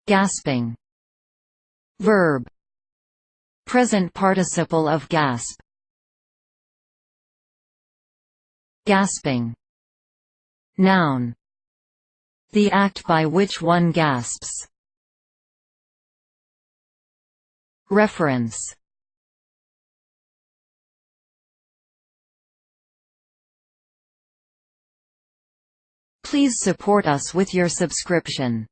Gasping. Verb. Present participle of gasp. Gasping. Noun. The act by which one gasps. Reference. Please support us with your subscription.